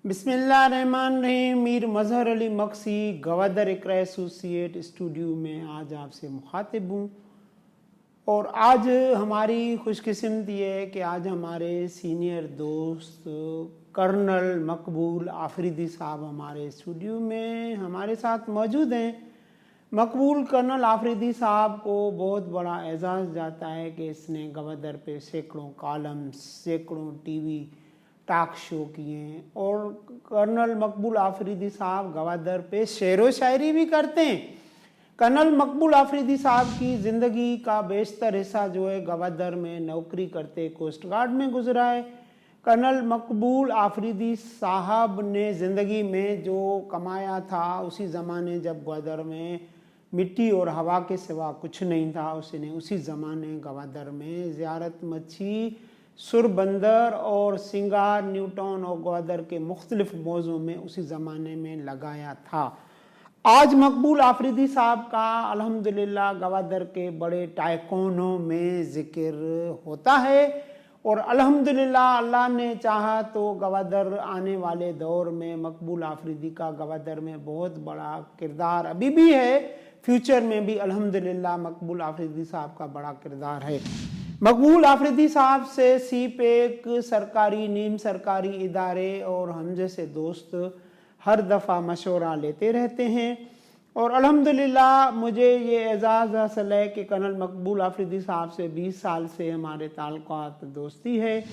बिस्मिल्लाहिर्रहमानिर्रहीम। मीर मजहर अली मक्सी गवादर इकरा associate studio में आज आपसे मुखातिब हूँ। और आज हमारी खुशकिस्मती है कि आज हमारे सीनियर दोस्त कर्नल मकबूल आफरीदी साहब हमारे स्टूडियो में हमारे साथ मौजूद हैं। मकबूल कर्नल आफरीदी साहब को बहुत बड़ा एजाज़ जाता है कि इसने गवादर पे सैकड़ों कॉलम्स, सैकड़ों टीवी टॉक शो किए हैं। और कर्नल मकबूल आफरीदी साहब गवादर पे शेर व शायरी भी करते हैं। कर्नल मकबूल आफरीदी साहब की ज़िंदगी का बेशतर हिस्सा जो है गवादर में नौकरी करते कोस्ट गार्ड में गुजरा है। कर्नल मकबूल आफरीदी साहब ने ज़िंदगी में जो कमाया था उसी ज़माने जब गवादर में मिट्टी और हवा के सिवा कुछ नहीं था, उसने उसी ज़माने गवादर में ज़ियारत मच्छी, सुरबंदर और सिंगार, न्यूटाउन और गवादर के मुख्तलिफ मौज़ों में उसी ज़माने में लगाया था। आज मकबूल आफरीदी साहब का अल्हम्दुलिल्लाह गवादर के बड़े टाइकोनों में ज़िक्र होता है। और अल्हम्दुलिल्लाह अल्लाह ने चाहा तो गवादर आने वाले दौर में मकबूल आफरीदी का गवादर में बहुत बड़ा किरदार अभी भी है, फ्यूचर में भी अल्हम्दुलिल्लाह मकबूल आफरीदी साहब का बड़ा किरदार है। मकबूल आफरीदी साहब से सीपेक, सरकारी नीम सरकारी इदारे और हम जैसे दोस्त हर दफ़ा मशवरा लेते रहते हैं। और अल्हम्दुलिल्लाह मुझे ये एजाज़ हासिल है कि कर्नल मकबूल आफरीदी साहब से 20 साल से हमारे ताल्लुकात दोस्ती है।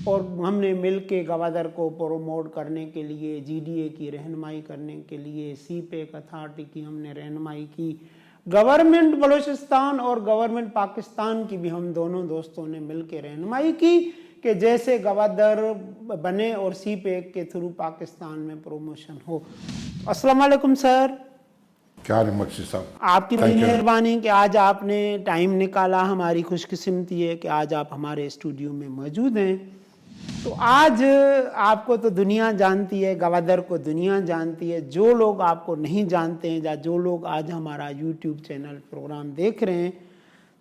और हमने मिल के गवादर को प्रोमोट करने के लिए, GDA की रहनुमाई करने के लिए, सीपेक अथॉरिटी की हमने रहनुमाई की, गवर्नमेंट बलूचिस्तान और गवर्नमेंट पाकिस्तान की भी हम दोनों दोस्तों ने मिल के रहनुमाई की कि जैसे गवादर बने और सीपेक के थ्रू पाकिस्तान में प्रमोशन हो। अस्सलाम वालेकुम सर। क्या हाल है मक्सी साहब? आपकी बड़ी मेहरबानी कि आज आपने टाइम निकाला। हमारी खुशकिस्मती है कि आज आप हमारे स्टूडियो में मौजूद हैं। तो आज आपको तो दुनिया जानती है, गवादर को दुनिया जानती है। जो लोग आपको नहीं जानते हैं या जो लोग आज हमारा YouTube चैनल प्रोग्राम देख रहे हैं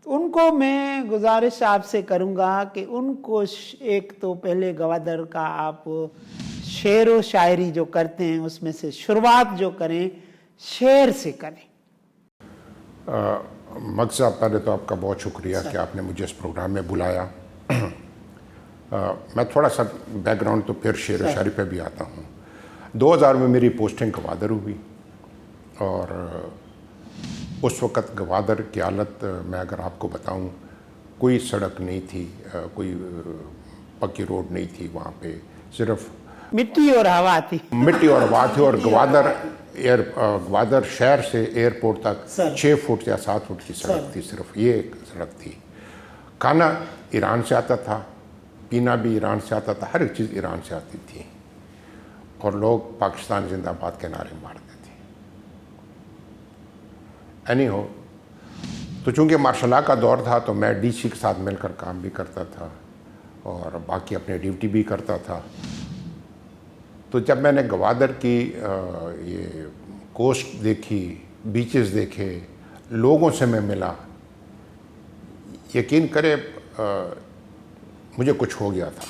तो उनको मैं गुजारिश आपसे करूंगा कि उनको एक तो पहले गवादर का आप शेर व शायरी जो करते हैं उसमें से शुरुआत जो करें शेर से करें। मक्सी साहब, पहले तो आपका बहुत शुक्रिया कि आपने मुझे इस प्रोग्राम में बुलाया। मैं थोड़ा सा बैकग्राउंड तो फिर शेर व शायरी पे भी आता हूँ। 2000 में मेरी पोस्टिंग गवादर हुई और उस वक़्त गवादर की हालत मैं अगर आपको बताऊं, कोई सड़क नहीं थी, कोई पक्की रोड नहीं थी, वहाँ पे सिर्फ मिट्टी और हवा थी। मिट्टी और हवा थी। और गवादर शहर से एयरपोर्ट तक 6 फुट या 7 फुट की सड़क थी, सिर्फ ये एक सड़क थी। खाना ईरान से आता था, पीना भी ईरान से आता था, हर एक चीज़ ईरान से आती थी। और लोग पाकिस्तान जिंदाबाद के नारे मारते थे। एनी हो, तो चूँकि मार्शल लॉ का दौर था तो मैं DC के साथ मिलकर काम भी करता था और बाकी अपनी ड्यूटी भी करता था। तो जब मैंने गवादर की ये कोस्ट देखी, बीचेस देखे, लोगों से मैं मिला, यकीन करे मुझे कुछ हो गया था।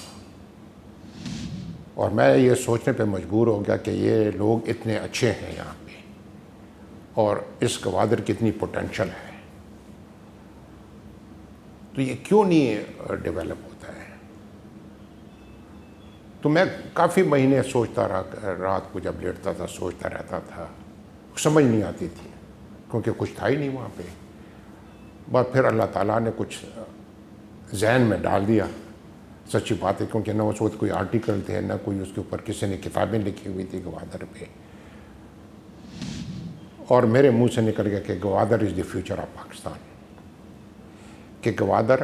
और मैं ये सोचने पे मजबूर हो गया कि ये लोग इतने अच्छे हैं यहाँ पे और इस गवादर की इतनी पोटेंशियल है, तो ये क्यों नहीं डेवलप होता है। तो मैं काफ़ी महीने सोचता रहा, रात को जब लेटता था सोचता रहता था, समझ नहीं आती थी क्योंकि कुछ था ही नहीं वहाँ पे। बस फिर अल्लाह ताला ने कुछ जहन में डाल दिया। सच्ची बात है, क्योंकि न उस वक्त कोई आर्टिकल थे, न कोई उसके ऊपर किसी ने किताबें लिखी हुई थी गवादर पे। और मेरे मुंह से निकल गया कि Gwadar is the future of Pakistan, कि गवादर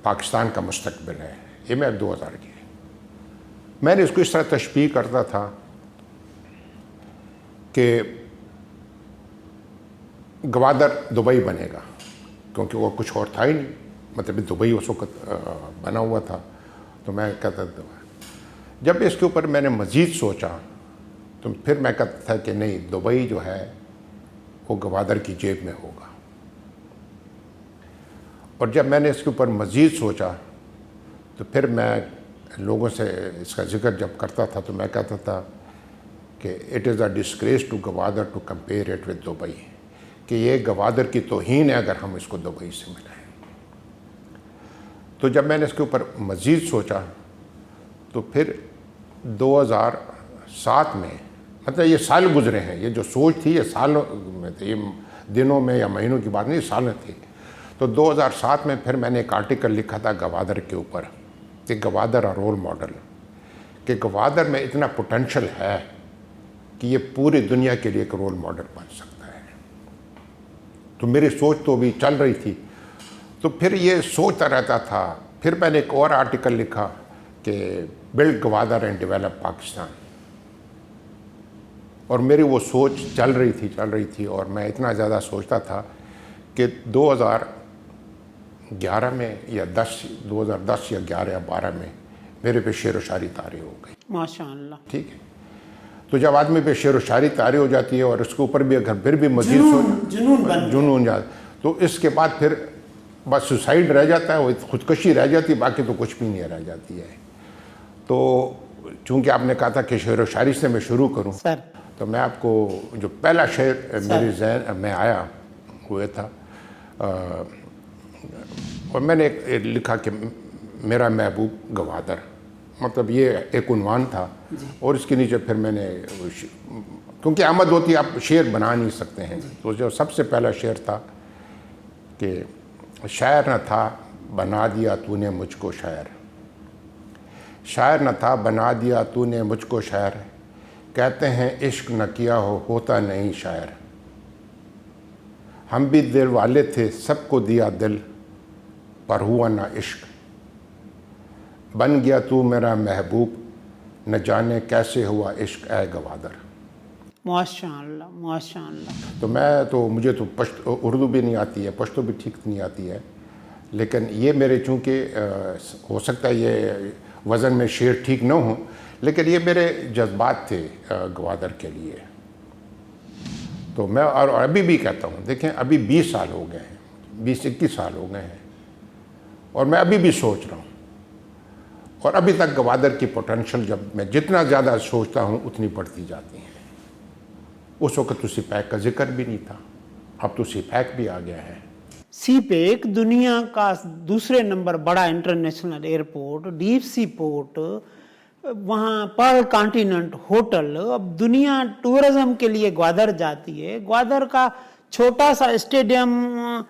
पाकिस्तान का मुस्तकबिल है। ये मैं 2000 की, मैंने इसको इस तरह तशबीह करता था कि गवादर दुबई बनेगा, क्योंकि वो कुछ और था ही नहीं, मतलब दुबई उस वक्त बना हुआ था। तो मैं कहता था, जब इसके ऊपर मैंने मज़ीद सोचा तो फिर मैं कहता था कि नहीं, दुबई जो है वो गवादर की जेब में होगा। और जब मैंने इसके ऊपर मज़ीद सोचा तो फिर मैं लोगों से इसका जिक्र जब करता था तो मैं कहता था कि it is a disgrace to Gwadar to compare it with Dubai, कि ये गवादर की तौहीन है अगर हम इसको दुबई से मिलाएं। तो जब मैंने इसके ऊपर मज़ीद सोचा तो फिर 2007 में, मतलब ये साल गुजरे हैं, ये जो सोच थी ये सालों में थी, ये दिनों में या महीनों की बात नहीं, सालें थी। तो 2007 में फिर मैंने एक आर्टिकल लिखा था गवादर के ऊपर कि गवादर अ रोल मॉडल, कि गवादर में इतना पोटेंशियल है कि ये पूरी दुनिया के लिए एक रोल मॉडल बन सकता है। तो मेरी सोच तो अभी चल रही थी, तो फिर ये सोचता रहता था। फिर मैंने एक और आर्टिकल लिखा कि build Gwadar and develop Pakistan, और मेरी वो सोच चल रही थी और मैं इतना ज़्यादा सोचता था कि 2011 में या 2010 या 11 या 12 में मेरे पे शेर व शायरी तारी हो गई। माशाअल्लाह। ठीक है, तो जब आदमी पे शेर व शायरी तारी हो जाती है और उसके ऊपर भी अगर फिर भी मजीद जुनून जाता, तो इसके बाद फिर बस सुसाइड रह जाता है, वो खुदकशी रह जाती है, बाकी तो कुछ भी नहीं रह जाती है। तो चूँकि आपने कहा था कि शेर व शायरी से मैं शुरू करूँ सर, तो मैं आपको जो पहला शेर मेरे जहन में आया हुआ था, और मैंने लिखा कि मेरा महबूब गवादर, मतलब ये एक उन्वान था। और इसके नीचे फिर मैंने, क्योंकि आमद होती आप शेर बना नहीं सकते हैं, तो जो सबसे पहला शेर था कि शायर न था बना दिया तूने मुझको शायर, शायर न था बना दिया तूने मुझको शायर, कहते हैं इश्क न किया होता नहीं शायर, हम भी दिल वाले थे सबको दिया दिल, पर हुआ ना इश्क, बन गया तू मेरा महबूब, न जाने कैसे हुआ इश्क ए गवादर। माशाअल्लाह माशाअल्लाह। तो मुझे तो उर्दू भी नहीं आती है, पश्तो भी ठीक नहीं आती है, लेकिन ये मेरे चूँकि हो सकता है ये वज़न में शेर ठीक न हो, लेकिन ये मेरे जज्बात थे गवादर के लिए। तो मैं और अभी भी कहता हूँ, देखें अभी 20 साल हो गए हैं, 20-21 साल हो गए हैं, और मैं अभी भी सोच रहा हूँ, और अभी तक गवादर की पोटेंशियल जब मैं जितना ज़्यादा सोचता हूँ उतनी बढ़ती जाती है। उस वक्त तो सीपैक का जिक्र भी नहीं था, अब तो सीपैक भी आ गया है। सीपैक दुनिया का दूसरे नंबर बड़ा international airport, deep sea port, वहाँ पर्ल कॉन्टिनेंट होटल, अब दुनिया टूरिज्म के लिए ग्वादर जाती है। ग्वादर का छोटा सा स्टेडियम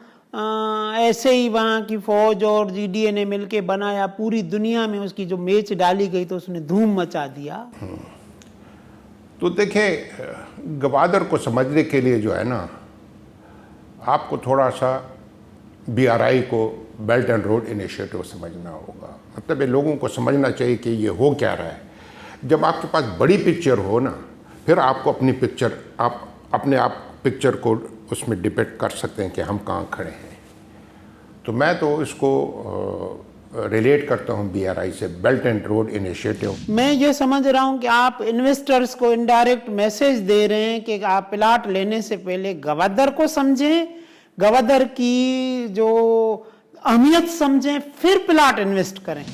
ऐसे ही वहाँ की फौज और जीडीए ने मिलके बनाया, पूरी दुनिया में उसकी जो मैच डाली गई तो उसने धूम मचा दिया। तो देखें गवादर को समझने के लिए जो है ना, आपको थोड़ा सा BRI को बेल्ट एंड रोड इनिशिएटिव समझना होगा। मतलब ये लोगों को समझना चाहिए कि ये हो क्या रहा है। जब आपके पास बड़ी पिक्चर हो ना, फिर आपको अपनी पिक्चर, आप अपने आप पिक्चर को उसमें डिपेक्ट कर सकते हैं कि हम कहाँ खड़े हैं। तो मैं तो इसको रिलेट करता हूँ BRI से, बेल्ट एंड रोड इनिशिएटिव। मैं ये समझ रहा हूँ कि आप इन्वेस्टर्स को इनडायरेक्ट मैसेज दे रहे हैं कि आप प्लाट लेने से पहले गवादर को समझें, गवादर की जो अहमियत समझें, फिर प्लाट इन्वेस्ट करें।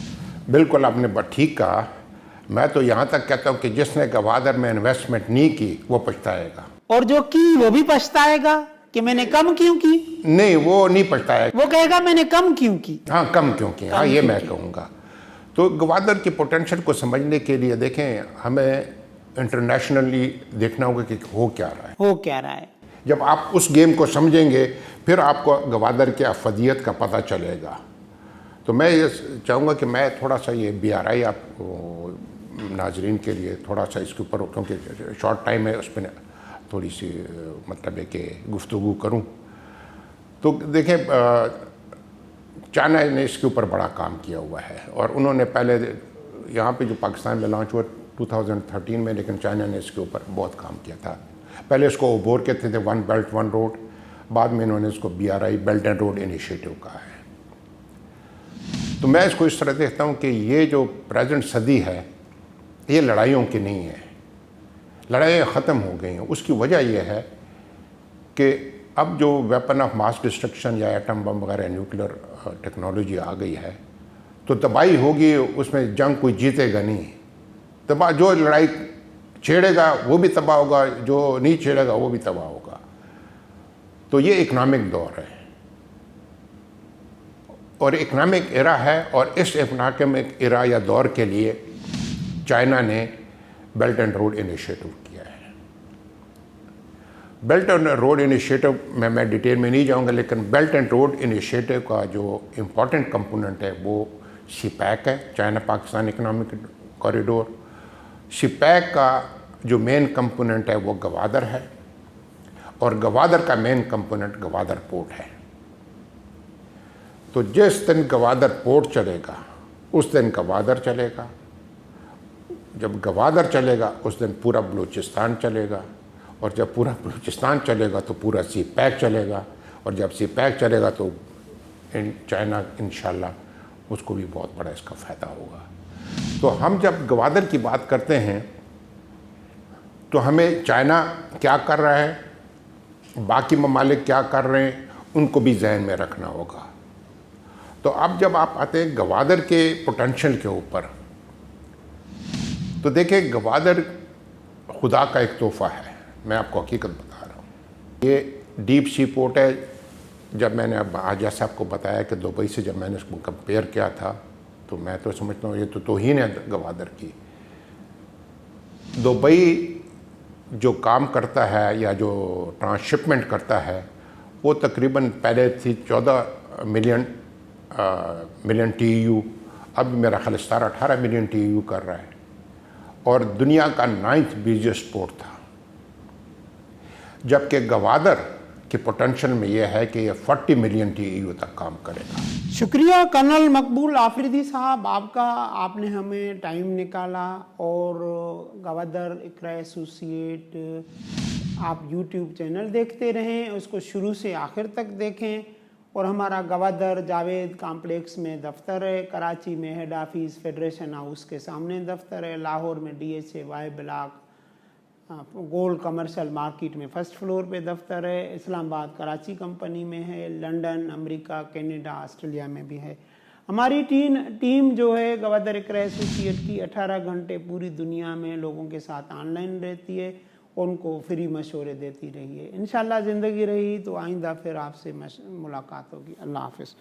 बिल्कुल, आपने ठीक कहा। मैं तो यहाँ तक कहता हूँ कि जिसने गवादर में इन्वेस्टमेंट नहीं की वो पछताएगा, और जो की वो भी पछताएगा कि मैंने कम क्यों की। नहीं, वो नहीं पछताएगा, वो कहेगा मैंने कम क्यों की। हाँ, कम क्यों की, हाँ ये मैं कहूँगा। तो गवादर की पोटेंशियल को समझने के लिए देखें, हमें इंटरनेशनली देखना होगा कि हो क्या रहा है। जब आप उस गेम को समझेंगे फिर आपको गवादर की अफदियत का पता चलेगा। तो मैं ये चाहूँगा कि मैं थोड़ा सा ये BRI आप नाजरीन के लिए थोड़ा सा इसके ऊपर, क्योंकि शॉर्ट टाइम है, उस पर थोड़ी सी मतलब है कि गुफ्तगू करूँ। तो देखें चाइना ने इसके ऊपर बड़ा काम किया हुआ है, और उन्होंने पहले यहाँ पे जो पाकिस्तान में लॉन्च हुआ 2013 में, लेकिन चाइना ने इसके ऊपर बहुत काम किया था। पहले इसको ओबोर कहते थे, वन बेल्ट वन रोड, बाद में इन्होंने इसको BRI belt and road initiative कहा है। तो मैं इसको इस तरह देखता हूँ कि ये जो प्रेजेंट सदी है ये लड़ाइयों की नहीं है, लड़ाइयाँ ख़त्म हो गई हैं। उसकी वजह यह है कि अब जो वेपन ऑफ मास डिस्ट्रक्शन या एटम बम वगैरह न्यूक्लियर टेक्नोलॉजी आ गई है, तो तबाही होगी, उसमें जंग कोई जीतेगा नहीं। जो लड़ाई छेड़ेगा वो भी तबाह होगा, जो नहीं छेड़ेगा वो भी तबाह होगा। तो ये इकनॉमिक दौर है और इकनॉमिक एरा है, और इस इकनॉमिक एरा या दौर के लिए चाइना ने बेल्ट एंड रोड इनिशिएटिव किया है। बेल्ट एंड रोड इनिशिएटिव में मैं डिटेल में नहीं जाऊंगा, लेकिन बेल्ट एंड रोड इनिशिएटिव का जो इम्पोर्टेंट कंपोनेंट है वो सीपैक है, China Pakistan economic corridor. CPEC का जो मेन कंपोनेंट है वो गवादर है, और गवादर का मेन कंपोनेंट गवादर पोर्ट है। तो जिस दिन गवादर पोर्ट चलेगा उस दिन गवादर चलेगा, जब गवादर चलेगा उस दिन पूरा बलूचिस्तान चलेगा, और जब पूरा बलूचिस्तान चलेगा तो पूरा सीपैक चलेगा, और जब सीपैक चलेगा तो चाइना इंशाल्लाह उसको भी बहुत बड़ा इसका फ़ायदा होगा। तो हम जब गवादर की बात करते हैं तो हमें चाइना क्या कर रहा है, बाकी ममालिक क्या कर रहे हैं, उनको भी जहन में रखना होगा। तो अब जब आप आते हैं गवादर के पोटेंशियल के ऊपर, तो देखिए गवादर खुदा का एक तोहफ़ा है, मैं आपको हकीकत बता रहा हूँ। ये डीप सी पोर्ट है। जब मैंने अब आज जैसे आपको बताया कि दुबई से जब मैंने इसको कंपेयर किया था, तो मैं तो समझता हूँ ये तो तौहीन है गवादर की। दुबई जो काम करता है या जो ट्रांसशिपमेंट करता है वो तकरीबन पहले थी 14 मिलियन TEU, अब मेरा ख्याल 17-18 मिलियन TEU कर रहा है, और दुनिया का 9th बिगेस्ट पोर्ट था। जबकि गवादर के पोटेंशियल में यह है कि यह 40 मिलियन TEU तक काम करेगा। शुक्रिया कर्नल मकबूल आफरीदी साहब आपका, आपने हमें टाइम निकाला और गवादर इकरा एसोसिएट आप YouTube चैनल देखते रहें, उसको शुरू से आखिर तक देखें। और हमारा गवादर जावेद कॉम्प्लेक्स में दफ्तर है, कराची में हेड ऑफिस फेडरेशन हाउस के सामने दफ्तर है, लाहौर में DHA block gold commercial market में फर्स्ट फ्लोर पे दफ्तर है, इस्लामाबाद कराची कंपनी में है, लंदन अमेरिका कनाडा ऑस्ट्रेलिया में भी है। हमारी टीम जो है गवादर इकरा एसोसिएट की 18 घंटे पूरी दुनिया में लोगों के साथ ऑनलाइन रहती है, उनको फ्री मशवरे देती रही है। इंशाल्लाह ज़िंदगी रही तो आइंदा फिर आपसे मुलाकात होगी। अल्लाह हाफ़िज़।